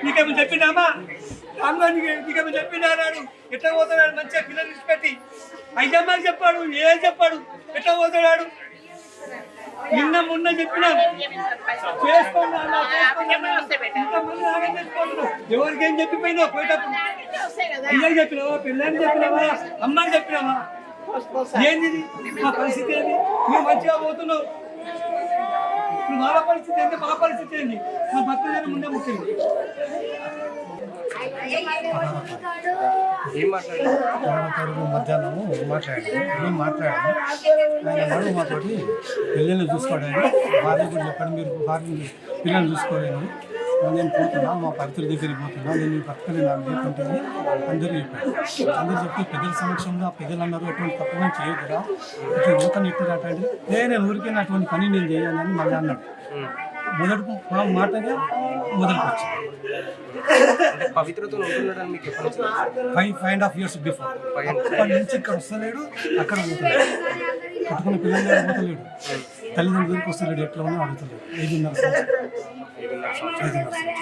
నీకేమో చెప్పినామా అమ్మ నీకేమో చెప్పినాడు ఎట్లా పోతున్నాడు మంచిగా పిల్లలు విడిచిపెట్టి అయ్యమ్మకి చెప్పాడు ఏం చెప్పాడు ఎట్లా పోతున్నాడు నిన్న మొన్న చెప్పినా ఎవరికి ఏం చెప్పిపోయినావు పోయేటప్పుడు అయ్యకి చెప్పినావా పిల్లలకి చెప్పినావా అమ్మకి చెప్పినావా ఏంది మా పరిస్థితి ఏంది నువ్వు మంచిగా పోతున్నావు వాళ్ళ పరిస్థితి ఏంటి మా పరిస్థితి ఏంటి మా భక్తుల ముందే ముఖ్యం మధ్యాహ్నం మాట్లాడాను ఆయన మాతోటి పిల్లల్ని చూసుకోవడానికి భార్య కూడా చెప్పండి మీరు భార్య పిల్లల్ని చూసుకోలేను నేను పోతున్నా మా భర్తల దగ్గరికి పోతున్నా నేను మీ భర్తని నాకు లేకుంటే అందరూ చెప్పారు అందరూ చెప్పి పెద్దల సమక్షంలో ఆ పెద్దలు అన్నారు అటువంటి తప్పని చేయొద్దురా ఇట్లా యువతని ఇట్లా నేను ఊరికే అటువంటి పని నేను చేయాలని మళ్ళీ అన్నాడు మొదటి మాటగా మొదలుకు వచ్చింది పవిత్రతో ఉంటున్నాడని మీకు 5.5 years బిఫోర్ అప్పటి నుంచి ఇక్కడ వస్తలేడు అక్కడ పోతలేడు పట్టుకున్న పిల్లల దగ్గర పోతలేడు తల్లిదండ్రుల దగ్గరికి వస్తలేడు ఎట్లా ఉన్నా అడుగుతలేడు 5.5 సంవత్సరం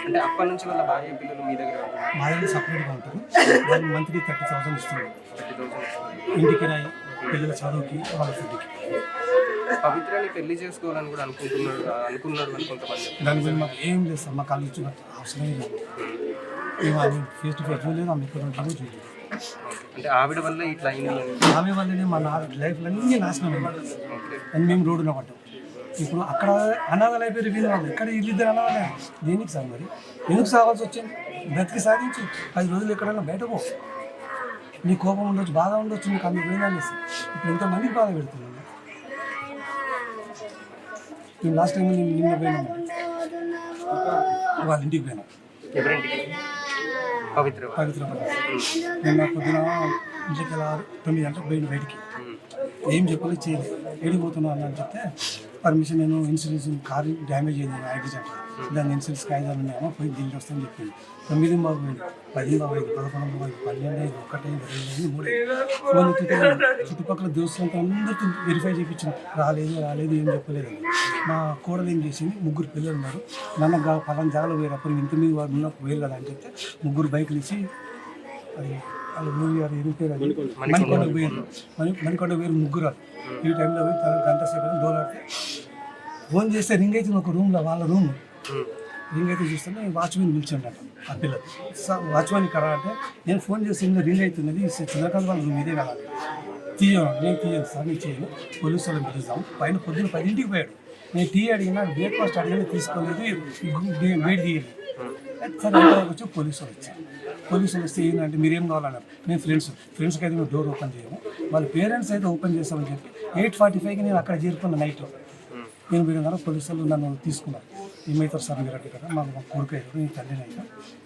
అంటే అప్పటి నుంచి వాళ్ళ భార్య పిల్లలు మీ దగ్గర మా దగ్గర సపరేట్గా ఉంటారు వాళ్ళు మంత్లీ 30,000 ఇస్తున్నారు ఇంటికి రాయి పిల్లల చదువుకి వాళ్ళ ఫుడ్కి పవిత్రని పెళ్లి చేసుకోవాలని కూడా అనుకున్నాడు అని కొంతమంది దాని గురించి మాకు ఏం లేదు సార్ మాకు వాళ్ళు ఇచ్చిన అవసరమే లేదు మేము అది ఫేస్ టు ఫేస్ చూడలేదు ఆమె ఇక్కడ ఉంటామో చూడలేదు అంటే ఆవిడ వల్ల ఇట్లా అయింది ఆమె వల్లనే మా లైఫ్లో అన్నీ నాశనం అయింది అని మేము రోడ్డున పడ్డాం ఇప్పుడు అక్కడ అనాథలు అయిపోయారు వీళ్ళు వాళ్ళు ఇక్కడ వీళ్ళిద్దరు అనాథలే దేనికి సార్ మరి ఎందుకు సాగాల్సి వచ్చింది బ్రతికి సాధించి 10 రోజులు ఎక్కడైనా బయట పో నీ కోపం ఉండొచ్చు బాధ ఉండొచ్చు నీకు అందుకు పోయిందని ఇప్పుడు ఎంతమందికి బాధ పెడుతున్నాను మేము లాస్ట్ టైం నిన్న పోయినాము వాళ్ళ ఇంటికి పోయినాం ఎవరింటికి పవిత్ర నిన్న పొద్దున ఇంటికి 9 గంటలకు పోయిన బయటికి ఏం చెప్పలేదు చేయలేదు వెళ్ళిపోతున్నాను అని చెప్తే పర్మిషన్ నేను ఇన్సూరెన్స్ కారు డ్యామేజ్ అయింది యాక్సిడెంట్ దాన్ని ఇన్సూరెన్స్ కాగితాలు ఉన్నామో పోయి దీనికి వస్తామని చెప్పింది 9 బాబు 10 బాబు 11 బాబు 12 1 2 3 ఫోన్ ఎత్తుతే చుట్టుపక్కల దోస్తులంతా అందరితో వెరిఫై చేయించిన రాలేదు ఏం చెప్పలేదు మా కోడలు ఏం చేసింది 3 పిల్లలు ఉన్నారు నన్ను పలానా జాగాలో పోయారు అప్పుడు ఇంత మీద వాడు ఉన్న పోయారు కదా అని చెప్తే 3 బైకులు ఇచ్చి అది వాళ్ళు మూవీ గారు ఏం పేరు అది మణికొండ పోయారు మణికొండ పోయారు 3 ఈ టైంలో పోయి తన గంట సేపు డోలాడితే ఫోన్ చేస్తే రింగ్ అవుతుంది ఒక రూమ్లో వాళ్ళ రూమ్ రింగ్ అయితే చూస్తే వాచ్మెన్ పిలిచిండట ఆ పిల్లలు వాచ్మెన్ ఇక్కడ అంటే నేను ఫోన్ చేసి రింగ్ అవుతున్నది చంద్రకాంత్ వాళ్ళ రూమ్ ఇదే కదా నేను తీయను సార్ నేను చేయను పోలీసు వాళ్ళని పిలుస్తాం పైన పొద్దున్న 10ంటికి పోయాడు నేను టీ అడిగినా బ్రేక్ఫాస్ట్ అడిగినా తీసుకోలేదు వెయిట్ తీయలేదు సరే వచ్చి పోలీసు వాళ్ళు వచ్చారు పోలీసు వాళ్ళు వస్తే ఏంటంటే మీరేం కావాలన్నారు మేము ఫ్రెండ్స్కి అయితే మేము డోర్ ఓపెన్ చేయము వాళ్ళ పేరెంట్స్ అయితే ఓపెన్ చేస్తామని చెప్పి 8:45కి నేను అక్కడ చేరుకున్న నైట్ నేను పోయిన పోలీసు వాళ్ళు నన్ను తీసుకున్నారు ఏమవుతారు సార్ మీరు అంటే కదా మాకు కొడుకు అయ్యారు నేను తండ్రిని అయినా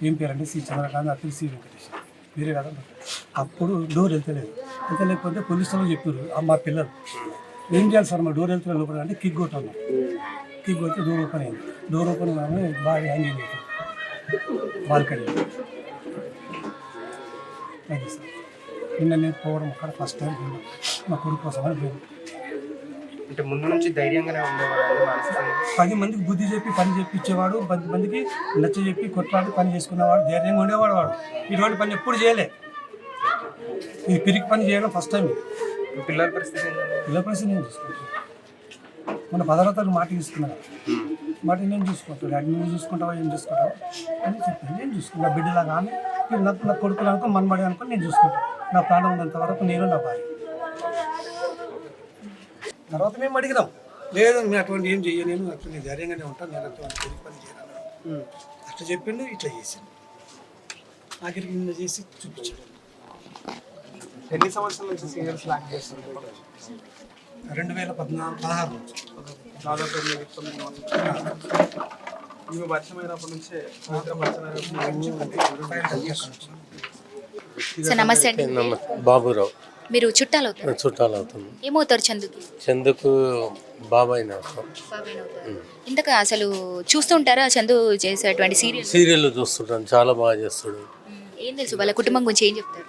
ఏం పేరంటే సి చంద్రకాంత్ అప్పుడు సి వెంకటేశ్వర మీరే కదా అప్పుడు డోర్ వెళ్తలేకపోతే పోలీసు వాళ్ళు చెప్పారు మా పిల్లలు ఏం చేయాలి సార్ మా డోర్ వెళ్తున్న లోపల అంటే కిక్ కొట్టాను కిక్ కొట్టి డోర్ ఓపెన్ అయింది డోర్ ఓపెన్ కానీ బాగా హ్యాంగింగ్ అవుతుంది బాల్కనీ అది సార్ నిన్న నేను పోవడం అక్కడ ఫస్ట్ టైం మా కొడుకు కోసం అని పోయాను అంటే ముందు నుంచి ధైర్యంగానే ఉండేవాడు 10 మందికి బుద్ధి చెప్పి పని చెప్పించేవాడు 10 మందికి నచ్చ చెప్పి కొట్లాడి పని చేసుకునేవాడు ధైర్యంగా ఉండేవాడు వాడు ఇటువంటి పని ఎప్పుడు చేయలే ఇది పిరికి పని చేయడం ఫస్ట్ టైం పిల్లల పరిస్థితి నేను చూసుకుంటాను మన 10వ తరగతి మాట తీసుకున్నాను మాట నేను చూసుకుంటాను అది నువ్వు చూసుకుంటావా ఏం చూసుకుంటావా అని చెప్పాను నేను చూసుకున్నా బిడ్డలాగా ఆమె నా కొడుకులు అనుకో మనబడి అనుకో నేను చూసుకుంటాను నా ప్రాణం ఉన్నంత వరకు నేను నా భార్య తర్వాత మేము అడిగినాం లేదు నేను అటువంటి ఏం చెయ్యలేను అట్లా నేను ధైర్యంగానే ఉంటాను నేను అటువంటి పిరికి పని చేయను అట్లా చెప్పిండు ఇట్లా చేసాను ఆఖరికి నిన్న చేసి చూపించాడు ఎన్ని సంవత్సరాల నుంచి సీరియల్స్ యాక్ట్ చేస్తున్నారు 2016 నుంచి దాదాపు 9 ఇవి పరిచయమైనప్పటి నుంచే సార్ నమస్తే అండి. బాబురావు మీరు చుట్టాలు అవుతారు? చుట్టాలు అవుతుంది. ఏమవుతారు చందుకి? చందుకు బాబాయ్ ఇంతక అసలు చూస్తుంటారా చందు చేసేటువంటి సీరియల్ చూస్తుంటాను, చాలా బాగా చేస్తాడు. ఏం తెలుసు వాళ్ళ కుటుంబం గురించి ఏం చెప్తారు?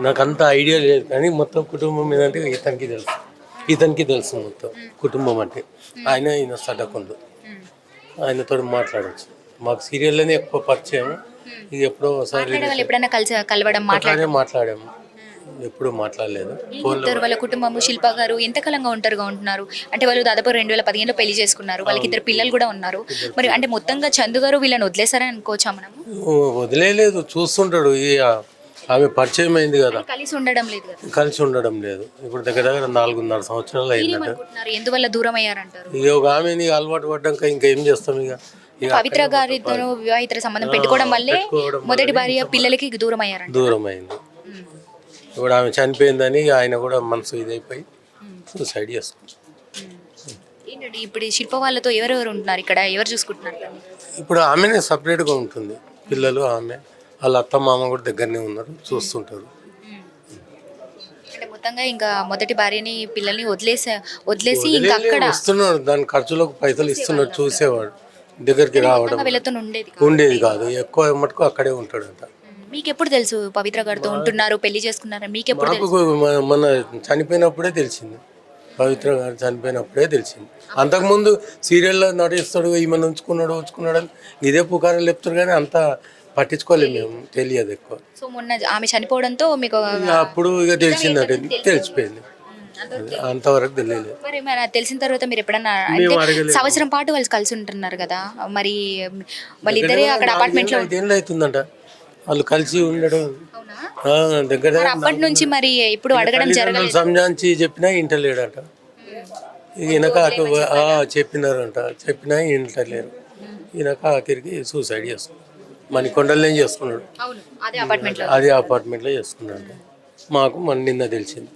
నాకు అంత ఐడియా లేదు కానీ మొత్తం కుటుంబం మీద అంటే ఇతనికి తెలుసు మొత్తం కుటుంబం అంటే. ఈయన సడకుండు, ఆయనతో మాట్లాడచ్చు. మాకు సీరియల్లోనే ఎక్కువ పరిచయం, ఇక ఎప్పుడో ఒకసారి మాట్లాడే వాళ్ళు ఎప్పుడైనా కలవడం మాట్లాడడం మాట్లాడాము, ఎప్పుడు మాట్లాడలేదు. ఏం చెప్తారు వాళ్ళ కుటుంబము? శిల్ప గారు ఎంతకాలంగా ఒంటరిగా ఉంటున్నారు అంటే వాళ్ళు దాదాపు 2015లో పెళ్లి చేసుకున్నారు, వాళ్ళకి 2 పిల్లలు కూడా ఉన్నారు. మరి అంటే మొత్తంగా చందు గారు వీళ్ళని వదిలేసారని అనుకోవచ్చా మనము? వదిలేదు, చూస్తుంటాడు. ఆమె పరిచయం అయింది కదా, కలిసి ఉండడం లేదు కదా. కలిసి ఉండడం లేదు. ఇప్పుడు దగ్గర దగ్గర 4.5 సంవత్సరాలు అయిందంట. అనుకుంటున్నారు ఎందువల్ల దూరం అయ్యారంటారు? ఇక ఒక ఆమెని అలవాటు పడ్డాక ఇంకా ఏం చేస్తాం. ఇక పవిత్ర గారితో వివాహిత సంబంధం పెట్టుకోవడం వల్లే మొదటి భార్య పిల్లలకి దూరం అయ్యారంట. దూరం అయింది. ఇప్పుడు ఆమె చనిపోయిందని ఆయన కూడా మనసు ఇదైపోయి సూసైడ్ చేసుకుంటాం. ఏంటంటే ఇప్పుడు ఈ శిల్ప వాళ్ళతో ఎవరెవరు ఉంటున్నారు ఇక్కడ, ఎవరు చూసుకుంటున్నారు? ఇప్పుడు ఆమెనే సపరేట్గా ఉంటుంది. పిల్లలు ఆమె, వాళ్ళ అత్త మామ కూడా దగ్గరనే ఉన్నారు, చూస్తుంటారు. అంటే మొత్తంగా ఇంకా మొదటి భార్యని పిల్లల్ని వదిలేసి ఇంకా అక్కడ వస్తున్నాడు, దాని ఖర్చులకు పైసలు ఇస్తున్నాడు, చూసేవాడు, దగ్గరికి రావడం వీళ్ళతో ఉండేది. ఉండేది కాదు. ఎక్కువ మటుకు అక్కడే ఉంటాడంట. మీకు ఎప్పుడు తెలుసు పవిత్ర గారితో ఉంటున్నారు, పెళ్లి చేసుకున్నారు? మీకు ఎప్పుడు నాకు మన చనిపోయినప్పుడే తెలిసింది, పవిత్ర గారు చనిపోయినప్పుడే తెలిసింది. అంతకుముందు సీరియల్లో నటిస్తాడు, ఈమెను ఉంచుకున్నాడు అని ఇదే పుకారాలు చెప్తారు, కానీ అంత పట్టించుకోలేము మేము, తెలియదు ఎక్కువ. సో మొన్న ఆమె చనిపోవడంతో మీకు అప్పుడు ఇక తెలిసిందంటే తెలిసిపోయింది, అంతవరకు తెలియలేదు. మరి తెలిసిన తర్వాత మీరు ఎప్పుడన్నా అంటే సంవత్సరం పాటు వాళ్ళు కలిసి ఉంటున్నారు కదా, మరి వాళ్ళిద్దరే అక్కడ అపార్ట్మెంట్ లో 5 ఏళ్ళు అవుతుందంట వాళ్ళు కలిసి ఉండడం. దగ్గర అప్పటి నుంచి మరి ఇప్పుడు అడగడం జరగలేదు. సంజాంచి చెప్పినా ఇంటలేడట. ఈయనక చెప్పినారంట, చెప్పినా ఇంటలేరు. ఈయనక ఆఖరికి సూసైడ్ చేసుకున్నాడు, మణికొండలనే చేసుకున్నాడు. అదే అపార్ట్మెంట్లో చేసుకున్నాడు. మాకు నిన్న తెలిసింది,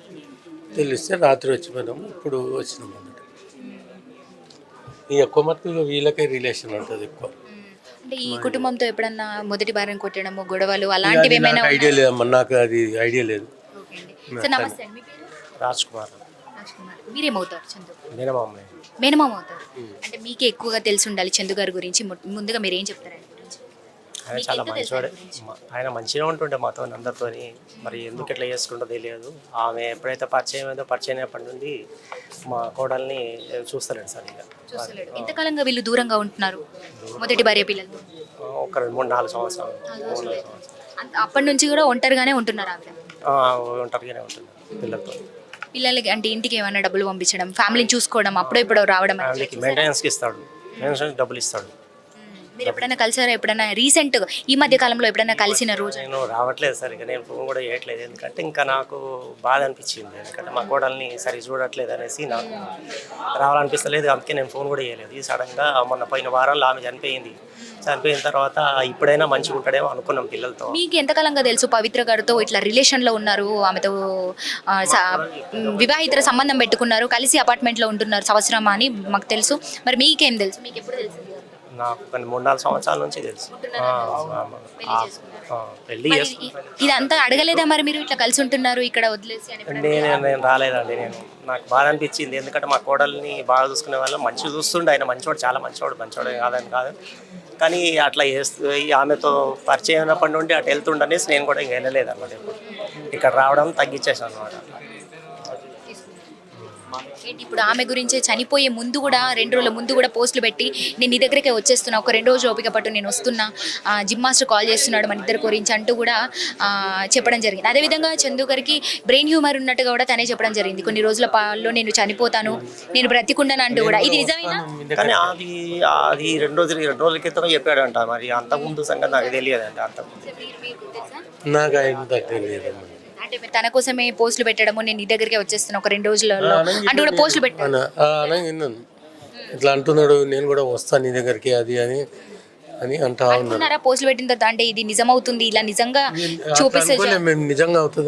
తెలిస్తే రాత్రి వచ్చిపోయినాము, ఇప్పుడు వచ్చినాము అన్నట్టు. ఎక్కువ మటుకు వీళ్ళకే రిలేషన్ ఉంటుంది ఎక్కువ. అంటే ఈ కుటుంబంతో ఎప్పుడన్నా మొదటి భార్యను కొట్టడము, గొడవలు అలాంటివి ఏమైనా? ఐడియా లేదు, నాకు అది ఐడియా లేదు. సార్ నమస్తే అండి, మీ పేరు? రాజ్ కుమార్. మీరేమవుతారు? చందు మేనమామ. మేనమామ అవుతారు. అంటే మీకే ఎక్కువగా తెలిసి ఉండాలి చందు గారి గురించి, ముందుగా మీరు ఏం చెప్తారండి? ఆయన చాలా మంచివాడే, ఆయన మంచిగా ఉంటుండే మాతో అందరితోని. మరి ఎందుకు ఇట్లా చేసుకుంటో తెలియదు. ఆమె ఎప్పుడైతే పరిచయం అయిందో పరిచయం అయినప్పటి నుండి మా కోడల్ని చూస్తలేడు సార్. ఇక ఎంతకాలంగా వీళ్ళు దూరంగా ఉంటున్నారు మొదటి భార్య పిల్లలతో? ఒక 3-4 సంవత్సరాలు. అప్పటి నుంచి కూడా ఒంటరిగానే ఉంటున్నారు ఆవిడ? ఒంటరిగానే ఉంటుంది పిల్లలతో. పిల్లలకి అంటే ఇంటికి ఏమైనా డబ్బులు పంపించడం, ఫ్యామిలీని చూసుకోవడం, అప్పుడో ఇప్పుడు రావడం? ఫ్యామిలీకి మెయింటెనెన్స్కి ఇస్తాడు, మెయింటెనెన్స్ డబ్బులు ఇస్తాడు. మీరు ఎప్పుడైనా కలిసారా? ఎప్పుడైనా రీసెంట్గా ఈ మధ్య కాలంలో ఎప్పుడైనా కలిసిన రోజు? నేను రావట్లేదు సార్, ఇక నేను ఫోన్ కూడా చేయట్లేదు. ఎందుకంటే ఇంకా నాకు బాధ అనిపించింది, ఎందుకంటే మా కోడల్ని సరి చూడట్లేదు అనేసి నాకు రావాలనిపిస్తలేదు. అందుకే నేను ఫోన్ కూడా చేయలేదు. ఈ సడన్గా మొన్న పోయిన వారంలో ఆమె చనిపోయిన తర్వాత ఇప్పుడైనా మంచిగా ఉంటాడేమో అనుకున్నాం పిల్లలతో. మీకు ఎంతకాలంగా తెలుసు పవిత్ర గారితో ఇట్లా రిలేషన్లో ఉన్నారు, ఆమెతో వివాహిత సంబంధం పెట్టుకున్నారు, కలిసి అపార్ట్మెంట్లో ఉంటున్నారు సంవత్సరం అని మాకు తెలుసు. మరి మీకేం తెలుసు? మీకు ఎప్పుడు తెలుసు? నాకు 3-4 సంవత్సరాల నుంచి తెలుసు. పెళ్ళి ఇదంతా అడగలేదా మరి మీరు ఇట్లా కలిసి ఉంటున్నారు ఇక్కడ వదిలేసి అని? నేను రాలేదండి. నాకు బాధ అనిపించింది, ఎందుకంటే మా కోడల్ని బాగా చూసుకునే వాళ్ళు మంచిగా చూస్తుండే. ఆయన మంచివాడు, చాలా మంచివాడు కాదని కాదు, కానీ అట్లా ఆమెతో పరిచయం అయినప్పటి నుండి అటు వెళ్తుండనేసి నేను కూడా ఇంక వెళ్ళలేదు అన్నమాట. ఇక్కడ రావడం తగ్గించేసాను అనమాట. ఇప్పుడు ఆమె గురించి చనిపోయే ముందు కూడా 2 రోజుల ముందు కూడా పోస్టులు పెట్టి నేను నీ దగ్గరికే వచ్చేస్తున్నా, ఒక 2 రోజులు ఓపిక పట్టు నేను వస్తున్నా, జిమ్ మాస్టర్ కాల్ చేస్తున్నాడు మన ఇద్దరి గురించి అంటూ కూడా చెప్పడం జరిగింది. అదేవిధంగా చందు గారికి బ్రెయిన్ హ్యూమర్ ఉన్నట్టుగా కూడా తనే చెప్పడం జరిగింది, కొన్ని రోజుల పాల్లో నేను చనిపోతాను, నేను బ్రతికుండాను అంటూ కూడా. ఇది నిజమేనా? కానీ అది 2 రోజుల క్రితం చెప్పాడంట. మరి అంతకుముందు సంగతి నాకు తెలియదండి. నాకు తెలియదు. అంటే తన కోసమే పోస్టులు పెట్టడము, నేను నీ దగ్గరికి వచ్చేస్తున్నా ఒక 2 రోజులలో అంటూ కూడా పోస్టులు పెట్టాను. ఇట్లా అంటున్నాడు, నేను కూడా వస్తాను నీ దగ్గరికి అది అని అంటా ఉన్నారా పోస్టులు పెట్టిన తర్వాత? అంటే ఇది నిజమవుతుంది, ఇలా నిజంగా చూపిస్తే మేము నిజంగా అవుతుంది